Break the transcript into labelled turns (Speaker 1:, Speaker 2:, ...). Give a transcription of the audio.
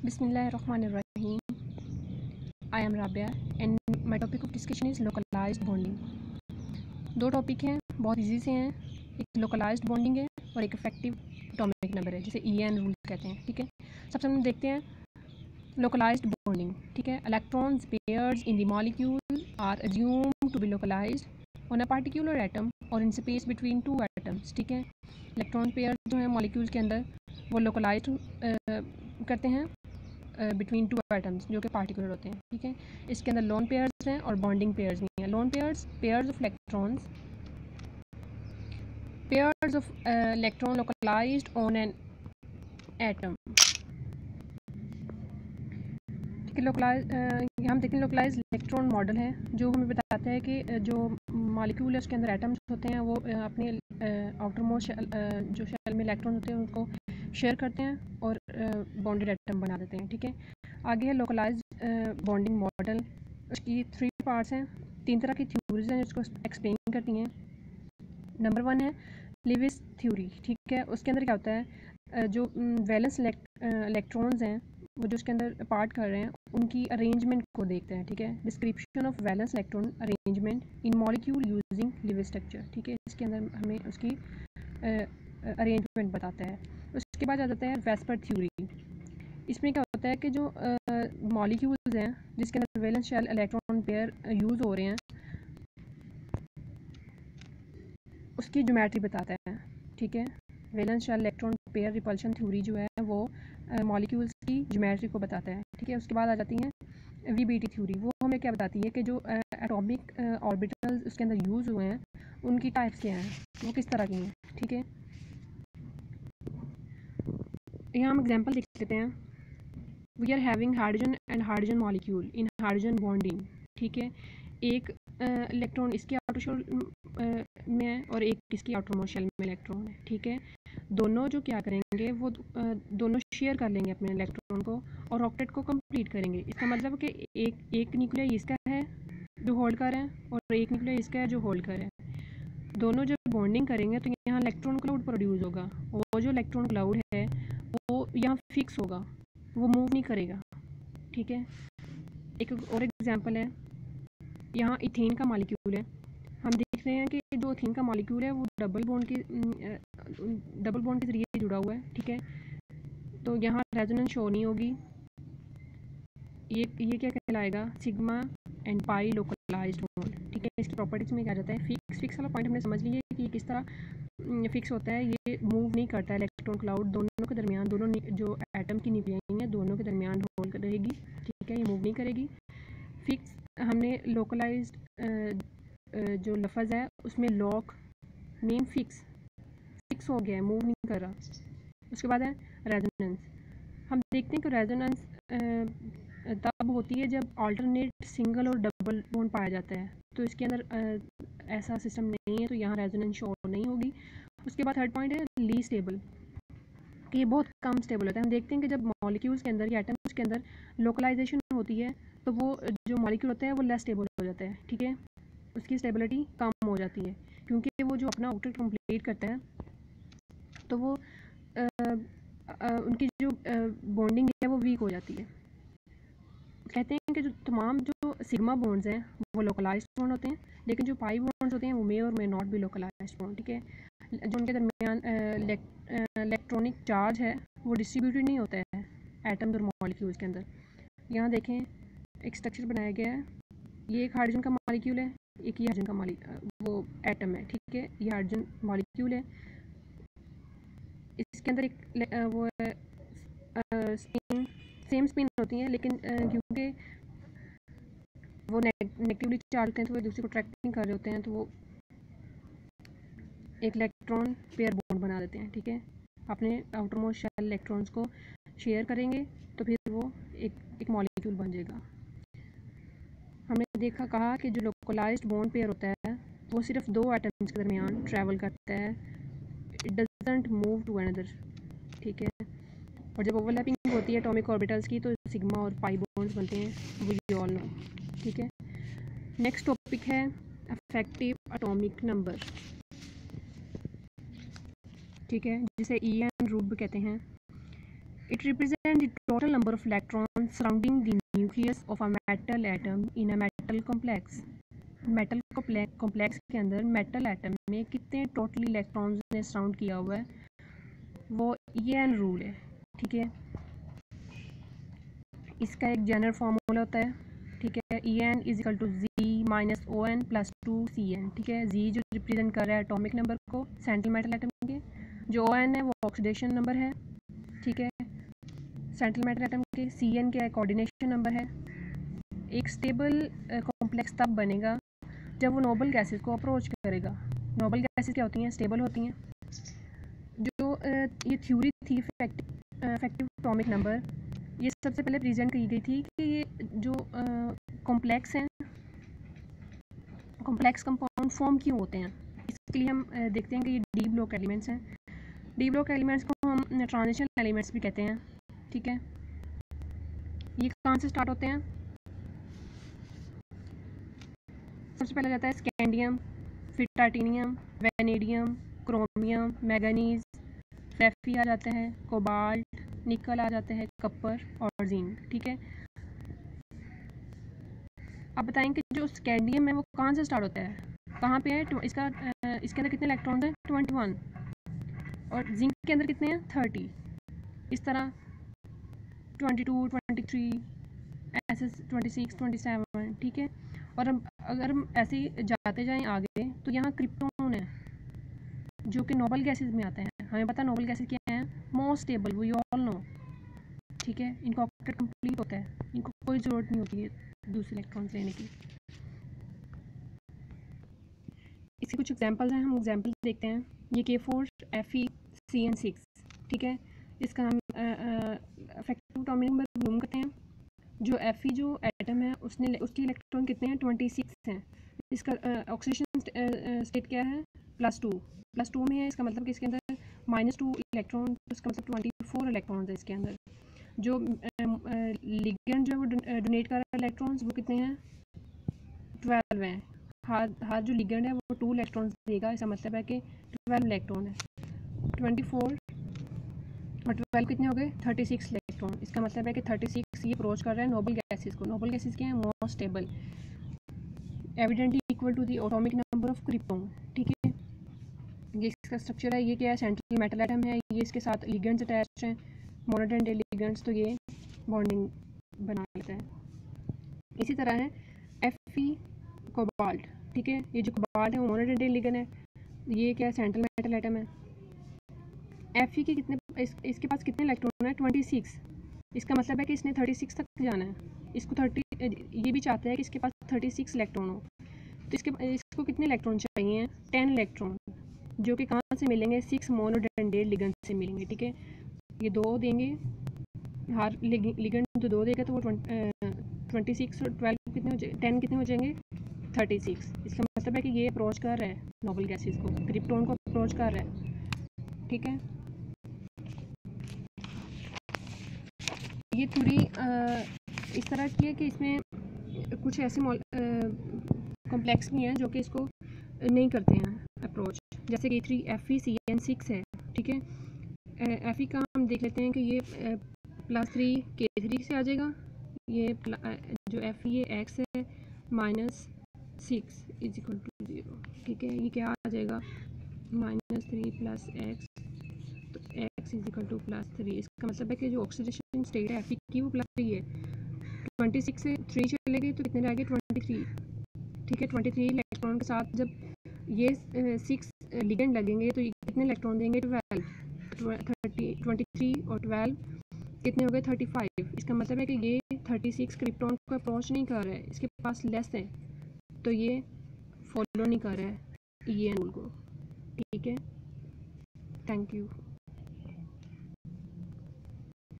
Speaker 1: Bismillahirrahmanirrahim. I am Rabia and my topic of discussion is localized bonding. दो topic हैं, बहुत easy से हैं. एक लोकलाइज्ड बॉन्डिंग है और एक इफेक्टिव एटॉमिक नंबर है, जिसे EN रूल कहते हैं. ठीक है, सबसे हम देखते हैं लोकलाइज्ड बॉन्डिंग. ठीक है, electrons pairs in the molecule are assumed to be localized on a particular atom और in space between two atoms. ठीक है, इलेक्ट्रॉन पेयर जो हैं मॉलिक्यूल्स के अंदर वो लोकलाइज्ड करते हैं बिटवीन टू एटम्स जो कि पार्टिकुलर होते हैं. ठीक है, इसके अंदर लोन पेयर्स हैं और बॉन्डिंग पेयर्स भी हैं. Lone pairs of electrons pairs of electron localized on an atom. ठीक है, हम देखें लोकलाइज इलेक्ट्रॉन मॉडल है जो हमें बताता है कि जो मॉलिक्यूल है उसके अंदर एटम्स होते हैं वो अपने आउटर मोस्ट जो शेल में इलेक्ट्रॉन होते हैं उनको शेयर करते हैं और बॉन्डेड एटम बना देते हैं. ठीक है, आगे है लोकलाइज बॉन्डिंग मॉडल. उसकी 3 पार्ट्स हैं, 3 तरह की थ्योरीज हैं जिसको एक्सप्लेन करती हैं. नंबर 1 है लिविस थ्योरी. ठीक है, उसके अंदर क्या होता है जो वैलेंस इलेक्ट्रॉन्स हैं वो जो उसके अंदर पार्ट कर रहे हैं उनकी अरेंजमेंट को देखते हैं. ठीक है, description of valence electron arrangement in molecule using Lewis structure. ठीक है, इसके अंदर हमें उसकी अरेंजमेंट बताता है. उसके बाद आ जाता है वेस्पर थ्योरी. इसमें क्या होता है कि जो मॉलिक्यूल्स हैं जिसके अंदर valence shell electron pair use हो रहे हैं उसकी ज्योमेट्री बताता है. ठीक है, valence shell electron pair repulsion theory जो है वो मॉलिक्यूल्स की ज्योमेट्री को बताता है. ठीक है, उसके बाद आ जाती हैं VBT थ्योरी. वो हमें क्या बताती है कि जो एटॉमिक ऑर्बिटल्स उसके अंदर यूज़ हुए हैं उनकी टाइप्स क्या हैं, वो किस तरह की हैं. ठीक है, यहाँ हम एग्जांपल देख लेते हैं. We are having hydrogen and hydrogen molecule in hydrogen bonding. ठीक है, एक इलेक्ट्रॉन इसके आउटर शेल में है और एक इसकी आउटर मोस्ट शेल में इलेक्ट्रॉन है. ठीक है, दोनों जो क्या करेंगे वो दोनों शेयर कर लेंगे अपने इलेक्ट्रॉन को और ऑक्टेट को कंप्लीट करेंगे. इसका मतलब कि एक न्यूक्लियस इसका है जो होल्ड कर है और एक न्यूक्लियस इसका है जो होल्ड कर है. दोनों जब बॉन्डिंग करेंगे तो यहाँ इलेक्ट्रॉन क्लाउड प्रोड्यूस होगा. वो जो इलेक्ट्रॉन क्लाउड है वो यहाँ फिक्स होगा, वो मूव नहीं करेगा. ठीक है, एक और एग्जांपल है. यहाँ इथेन का मॉलिक्यूल है. हम देख रहे हैं कि जो इथेन का मॉलिक्यूल है वो डबल बॉन्ड के ज़रिए जुड़ा हुआ है. ठीक है, तो यहाँ रेजोनेंस शो नहीं होगी. ये क्या कहलाएगा, sigma and pi localized bond. ठीक है, इसकी प्रॉपर्टीज में क्या जाता है फिक्स वाला पॉइंट हमने समझ लिया कि किस तरह फिक्स होता है. ये मूव नहीं करता है इलेक्ट्रॉन क्लाउड दोनों के दरमियान, दोनों जो एटम की न्यूक्लियाई हैं दोनों के दरमियान होल्ड रहेगी. ठीक है, ये मूव नहीं करेगी. फिक्स हमने लोकलाइज्ड जो लफ्ज़ है उसमें लॉक मीन फिक्स हो गया है, मूव नहीं कर रहा. उसके बाद है रेजोनेंस. हम देखते हैं कि रेजोनेंस तब होती है जब अल्टरनेट सिंगल और डबल बॉन्ड पाया जाता है. तो इसके अंदर ऐसा सिस्टम नहीं है तो यहाँ रेजोनेंस शो नहीं होगी. उसके बाद थर्ड पॉइंट है लीस्ट स्टेबल, कि ये बहुत कम स्टेबल होता है. हम देखते हैं कि जब मॉलिक्यूल्स के अंदर या एटम्स के अंदर लोकलाइजेशन होती है तो वो जो मॉलिक्यूल होता है वो लेस स्टेबल हो जाता है. ठीक है, उसकी स्टेबिलिटी कम हो जाती है क्योंकि वो जो अपना आउटर कंप्लीट करता है तो वो उनकी जो बॉन्डिंग है वो वीक हो जाती है. कहते हैं कि जो तमाम जो सिग्मा बॉन्ड्स हैं वो लोकलाइज्ड बॉन्ड होते हैं, लेकिन जो पाई बॉन्ड्स होते हैं वो मे और मे नॉट भी लोकलाइज्ड बॉन्ड. ठीक है, जो उनके दरमियान इलेक्ट्रॉनिक चार्ज है वो डिस्ट्रीब्यूटेड नहीं होता है एटम्स और मॉलिक्यूल्स के अंदर. यहाँ देखें एक स्ट्रक्चर बनाया गया है. ये एक हाइड्रोजन का मॉलिक्यूल है, एक ही हाइड्रोजन का वो एटम है. ठीक है, ये हाइड्रोजन मॉलिक्यूल है. इसके अंदर एक वो सेम स्पिन होती हैं, लेकिन क्योंकि वो नेगेटिवली चार्ज होते हैं तो वो दूसरे को अट्रैक्ट नहीं कर रहे होते हैं तो वो एक इलेक्ट्रॉन पेयर बॉन्ड बना देते हैं. ठीक है, अपने आउटर मोस्ट शेल इलेक्ट्रॉन्स को शेयर करेंगे तो फिर वो एक मॉलिक्यूल बन जाएगा. हमने कहा कि जो लोकलाइज्ड बॉन्ड पेयर होता है वो सिर्फ 2 एटम्स के दरमियान ट्रैवल करता है. It doesn't move to another. ठीक है, और जब ओवरलैपिंग होती है एटॉमिक ऑर्बिटल्स की तो सिग्मा और पाई बॉन्ड्स बनते हैं, वी ऑल नो. ठीक है, नेक्स्ट टॉपिक है इफेक्टिव एटॉमिक नंबर. ठीक है, जिसे EN रूल भी कहते हैं. It represents the total number of electrons surrounding the nucleus of a metal atom in a metal complex. Metal complex के अंदर मेटल एटम में कितने टोटली इलेक्ट्रॉन्स ने सराउंड किया हुआ है, वो ये एन रूल है, ठीक है। इसका एक जनरल फार्मूला होता है, ठीक है, E N is equal to G minus O N plus 2 CN, ठीक है। जी जो रिप्रेजेंट कर रहा है एटॉमिक नंबर को सेंट्रल मेटल एटम के, जो ओ एन है वो ऑक्सीडेशन नंबर है, ठीक है, सेंट्रल मेटल एटम के। CN क्या है, कोऑर्डिनेशन नंबर है। एक स्टेबल कॉम्प्लेक्स तब बनेगा जब वो नोबल गैसेस को अप्रोच करेगा। नोबल गैसेस क्या होती हैं, स्टेबल होती हैं। जो ये थ्योरी थी इफेक्टिव एटॉमिक नंबर, ये सबसे पहले प्रेजेंट की गई थी कि ये जो कॉम्प्लेक्स हैं, कॉम्प्लेक्स कंपाउंड फॉर्म क्यों होते हैं। इसके लिए हम देखते हैं कि ये डी ब्लॉक एलिमेंट्स हैं। डी ब्लॉक एलिमेंट्स को हम ट्रांजिशन एलिमेंट्स भी कहते हैं, ठीक है। ये कहाँ से स्टार्ट होते हैं, सबसे पहले जाता है स्कैंडियम, फिर टाइटेनियम, वैनेडियम, क्रोमियम, मैंगनीज, फैफी आ जाता है, कोबाल्ट, निकल आ जाता है, कपर और जिंक, ठीक है। अब बताएं कि जो स्कैंडियम है वो कहाँ से स्टार्ट होता है, कहाँ पे है, इसका इसके अंदर कितने इलेक्ट्रॉन्स हैं, 21, और जिंक के अंदर कितने हैं, 30। इस तरह 22, 23, ऐसे 26, 27, ठीक है। और हम अगर हम ऐसे ही जाते जाएं आगे तो यहाँ क्रिप्टोन है जो कि नोबल गैसेस में आता है। हमें पता है नोबल गैसेस क्या हैं, most stable, we all know, ठीक है। इनका ऑक्टेट कंप्लीट होता है, इनको कोई ज़रूरत नहीं होती है दूसरे इलेक्ट्रॉन्स लेने की। इसके कुछ एग्जांपल्स हैं, हम एग्जांपल देखते हैं। ये K4Fe CN6, ठीक है। इसका हम इफेक्टिव एटॉमिक नंबर मालूम करते हैं। जो Fe जो एटम है उसने उसके इलेक्ट्रॉन कितने हैं, 26 हैं। इसका ऑक्सीडेशन स्टेट क्या है, +2 में है। इसका मतलब कि इसके अंदर -2 इलेक्ट्रॉन, तो इसका मतलब 24 इलेक्ट्रॉन्स है इसके अंदर। जो लिगेंड जो डोनेट कर रहा है इलेक्ट्रॉन्स वो कितने हैं, 12 हैं। हर जो लिगेंड है वो 2 इलेक्ट्रॉन्स देगा, इसका मतलब है कि 12 इलेक्ट्रॉन है। 24 और 12 कितने हो गए, 36 इलेक्ट्रॉन। इसका मतलब है कि 36 ये अप्रोच कर रहा है नोबल गैसेस को। नोबल गैसेस क्या है, most stable, evidently equal to the atomic number of krypton, ठीक है। ये इसका स्ट्रक्चर है, ये क्या है, सेंट्रल मेटल एटम है, ये इसके साथ लिगेंड्स अटैच हैं, मोनोडेंटेड लिगेंड्स, तो ये बॉन्डिंग बना लेता है। इसी तरह है Fe कोबाल्ट, ठीक है। ये जो कोबाल्ट है वो मोनोडेंटेड लिगेंड है, ये क्या है, सेंट्रल मेटल एटम है। Fe के कितने इसके पास कितने इलेक्ट्रॉन है, 26। इसका मतलब है कि इसने 36 तक जाना है। इसको 30, ये भी चाहता है कि इसके पास 36 इलेक्ट्रॉन हो, तो इसको कितने इलेक्ट्रॉन चाहिए, 10 इलेक्ट्रॉन, जो कि कहाँ से मिलेंगे, 6 मोनोडेंटेड लिगेंड से मिलेंगे, ठीक है। ये 2 देंगे, हर लिगेंड तो 2 देगा, तो वो 26 और 12 कितने हो जाए, 10 कितने हो जाएंगे, 36। इसका मतलब है कि ये अप्रोच कर रहा है नोबल गैसेस को, क्रिप्टोन को अप्रोच कर रहा है, ठीक है। ये थ्योरी इस तरह की है कि इसमें कुछ ऐसे कॉम्प्लेक्स भी हैं जो कि इसको नहीं करते हैं अप्रोच, जैसे कि K3Fe CN6 है, ठीक है। Fe का हम देख लेते हैं कि ये +3 K3 से आ जाएगा। ये जो Fe ये X है -6 इज इक्वल टू 0, ठीक है। ये क्या आ जाएगा, -3 + X, तो X इज इक्वल टू +3। इसका मतलब है कि जो ऑक्सीडेशन स्टेट है Fe की वो +3 है। 26 से 3 चले गए तो कितने रह गए, 23, ठीक है। 23 इलेक्ट्रॉन के साथ जब ये 6 लिगेंड लगेंगे तो ये कितने इलेक्ट्रॉन देंगे, 12, 23 और 12 कितने हो गए, 35। इसका मतलब है कि ये 36 क्रिप्टॉन को अप्रोच नहीं कर रहा है, इसके पास लेस है, तो ये फॉलो नहीं कर रहा है ये रूल को, ठीक है। Thank you.